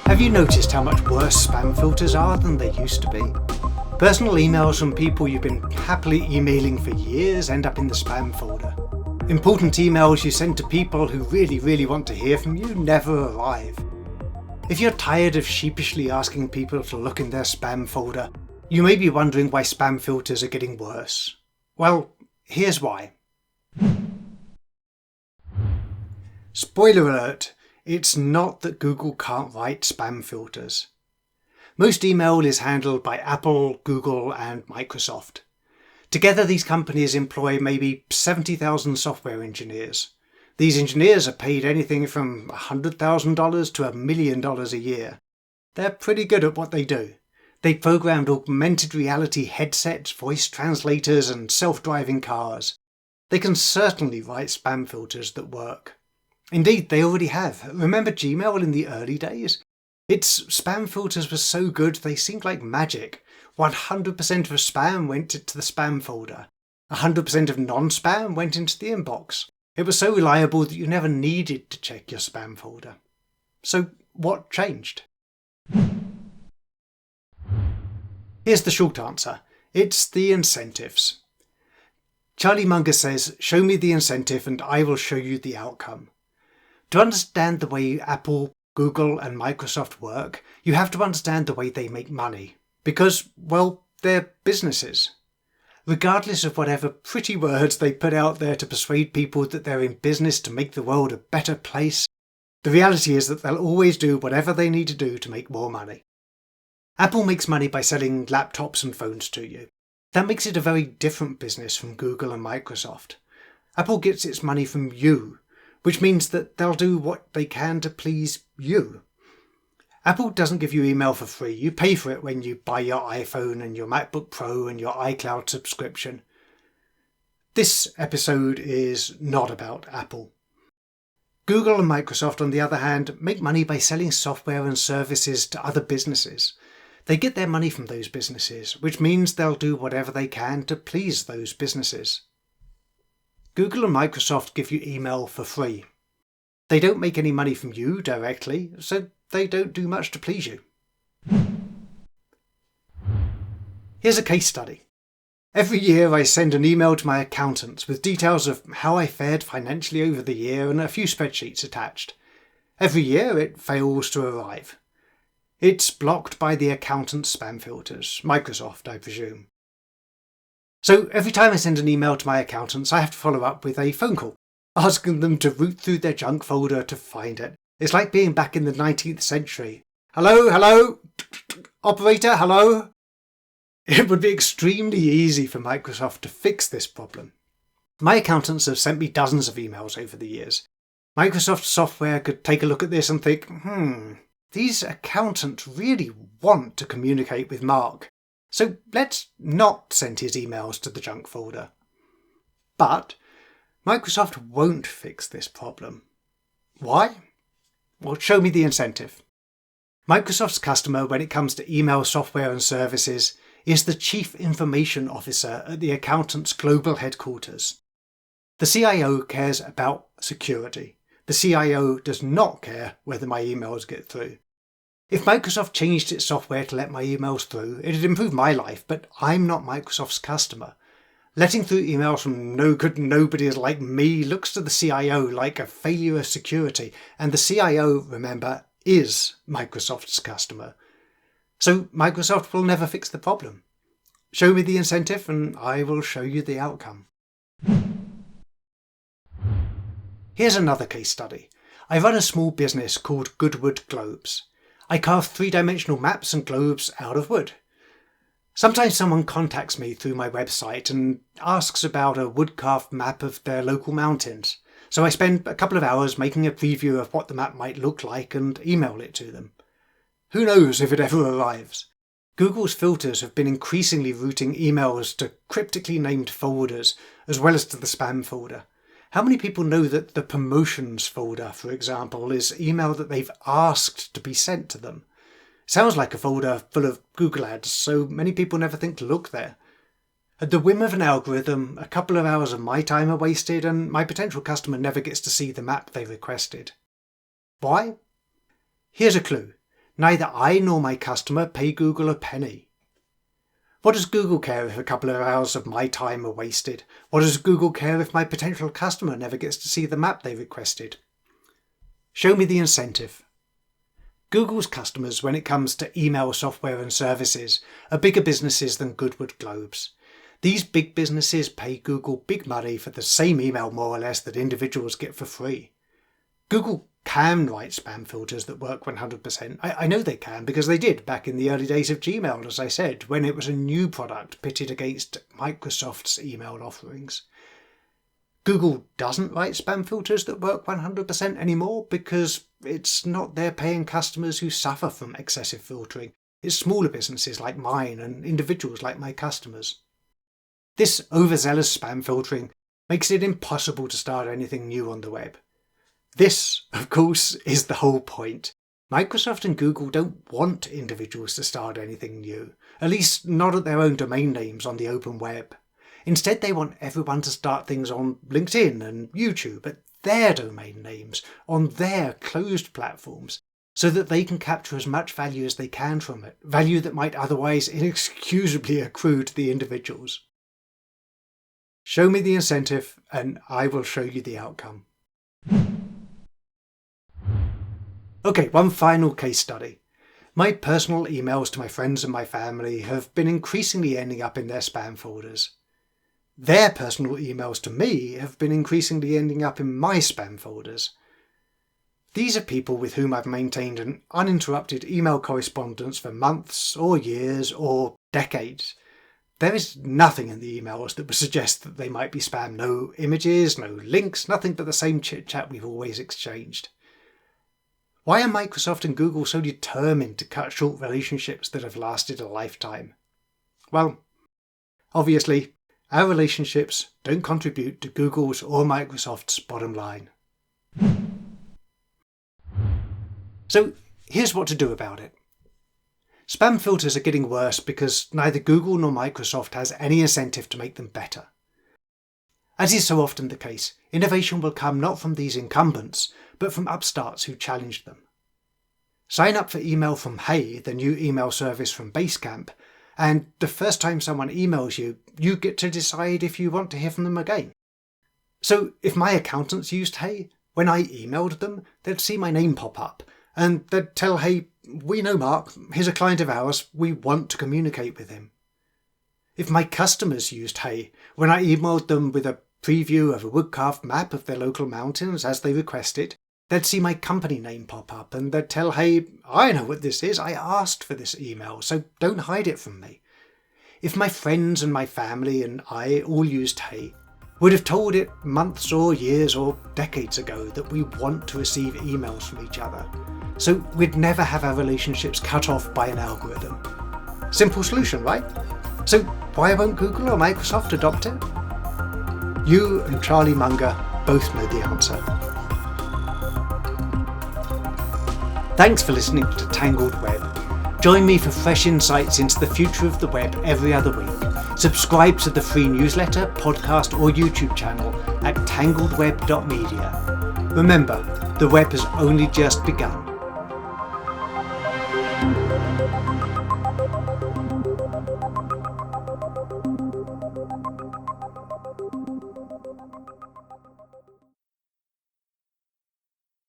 Have you noticed how much worse spam filters are than they used to be? Personal emails from people you've been happily emailing for years end up in the spam folder. Important emails you send to people who really want to hear from you never arrive. If you're tired of sheepishly asking people to look in their spam folder, you may be wondering why spam filters are getting worse. Well, here's why. Spoiler alert, it's not that Google can't write spam filters. Most email is handled by Apple, Google and Microsoft. Together these companies employ maybe 70,000 software engineers. These engineers are paid anything from $100,000 to $1 million a year. They're pretty good at what they do. They programmed augmented reality headsets, voice translators and self-driving cars. They can certainly write spam filters that work. Indeed, they already have. Remember Gmail in the early days? Its spam filters were so good they seemed like magic. 100% of spam went into the spam folder. 100% of non-spam went into the inbox. It was so reliable that you never needed to check your spam folder. So what changed? Here's the short answer. It's the incentives. Charlie Munger says, "Show me the incentive and I will show you the outcome." To understand the way Apple, Google and Microsoft work, you have to understand the way they make money. Because, well, they're businesses. Regardless of whatever pretty words they put out there to persuade people that they're in business to make the world a better place, the reality is that they'll always do whatever they need to do to make more money. Apple makes money by selling laptops and phones to you. That makes it a very different business from Google and Microsoft. Apple gets its money from you, which means that they'll do what they can to please you. Apple doesn't give you email for free. You pay for it when you buy your iPhone and your MacBook Pro and your iCloud subscription. This episode is not about Apple. Google and Microsoft, on the other hand, make money by selling software and services to other businesses. They get their money from those businesses, which means they'll do whatever they can to please those businesses. Google and Microsoft give you email for free. They don't make any money from you directly, so they don't do much to please you. Here's a case study. Every year I send an email to my accountants with details of how I fared financially over the year and a few spreadsheets attached. Every year it fails to arrive. It's blocked by the accountant's spam filters, Microsoft, I presume. So every time I send an email to my accountants, I have to follow up with a phone call, asking them to root through their junk folder to find it. It's like being back in the 19th century. Hello? Operator, hello? It would be extremely easy for Microsoft to fix this problem. My accountants have sent me dozens of emails over the years. Microsoft software could take a look at this and think, these accountants really want to communicate with Mark. So let's not send his emails to the junk folder. But Microsoft won't fix this problem. Why? Well, show me the incentive. Microsoft's customer when it comes to email software and services is the Chief Information Officer at the accountant's global headquarters. The CIO cares about security. The CIO does not care whether my emails get through. If Microsoft changed its software to let my emails through, it'd improve my life, but I'm not Microsoft's customer. Letting through emails from no-good nobodies like me looks to the CIO like a failure of security, and the CIO, remember, is Microsoft's customer. So Microsoft will never fix the problem. Show me the incentive and I will show you the outcome. Here's another case study. I run a small business called Goodwood Globes. I carve three-dimensional maps and globes out of wood. Sometimes someone contacts me through my website and asks about a wood-carved map of their local mountains. So I spend a couple of hours making a preview of what the map might look like and email it to them. Who knows if it ever arrives? Google's filters have been increasingly routing emails to cryptically named folders as well as to the spam folder. How many people know that the promotions folder, for example, is email that they've asked to be sent to them? Sounds like a folder full of Google ads, so many people never think to look there. At the whim of an algorithm, a couple of hours of my time are wasted and my potential customer never gets to see the map they requested. Why? Here's a clue. Neither I nor my customer pay Google a penny. What does Google care if a couple of hours of my time are wasted? What does Google care if my potential customer never gets to see the map they requested? Show me the incentive. Google's customers, when it comes to email software and services, are bigger businesses than Goodwood Globes. These big businesses pay Google big money for the same email more or less that individuals get for free. Google can write spam filters that work 100%. I know they can because they did back in the early days of Gmail, as I said, when it was a new product pitted against Microsoft's email offerings. Google doesn't write spam filters that work 100% anymore because it's not their paying customers who suffer from excessive filtering. It's smaller businesses like mine and individuals like my customers. This overzealous spam filtering makes it impossible to start anything new on the web. This, of course, is the whole point. Microsoft and Google don't want individuals to start anything new, at least not at their own domain names on the open web. Instead, they want everyone to start things on LinkedIn and YouTube at their domain names, on their closed platforms, so that they can capture as much value as they can from it, value that might otherwise inexcusably accrue to the individuals. Show me the incentive and I will show you the outcome. Okay, one final case study. My personal emails to my friends and my family have been increasingly ending up in their spam folders. Their personal emails to me have been increasingly ending up in my spam folders. These are people with whom I've maintained an uninterrupted email correspondence for months or years or decades. There is nothing in the emails that would suggest that they might be spam. No images, no links, nothing but the same chit-chat we've always exchanged. Why are Microsoft and Google so determined to cut short relationships that have lasted a lifetime? Well, obviously, our relationships don't contribute to Google's or Microsoft's bottom line. So here's what to do about it. Spam filters are getting worse because neither Google nor Microsoft has any incentive to make them better. As is so often the case, innovation will come not from these incumbents, but from upstarts who challenge them. Sign up for email from Hey, the new email service from Basecamp, and the first time someone emails you, you get to decide if you want to hear from them again. So if my accountants used Hey, when I emailed them, they'd see my name pop up, and they'd tell Hey, we know Mark, he's a client of ours, we want to communicate with him. If my customers used Hey, when I emailed them with a preview of a wood-carved map of their local mountains as they requested, they'd see my company name pop up and they'd tell Hey, I know what this is, I asked for this email, so don't hide it from me. If my friends and my family and I all used Hey, we'd have told it months or years or decades ago that we want to receive emails from each other, so we'd never have our relationships cut off by an algorithm. Simple solution, right? So why won't Google or Microsoft adopt it? You and Charlie Munger both know the answer. Thanks for listening to Tangled Web. Join me for fresh insights into the future of the web every other week. Subscribe to the free newsletter, podcast or YouTube channel at tangledweb.media. Remember, the web has only just begun.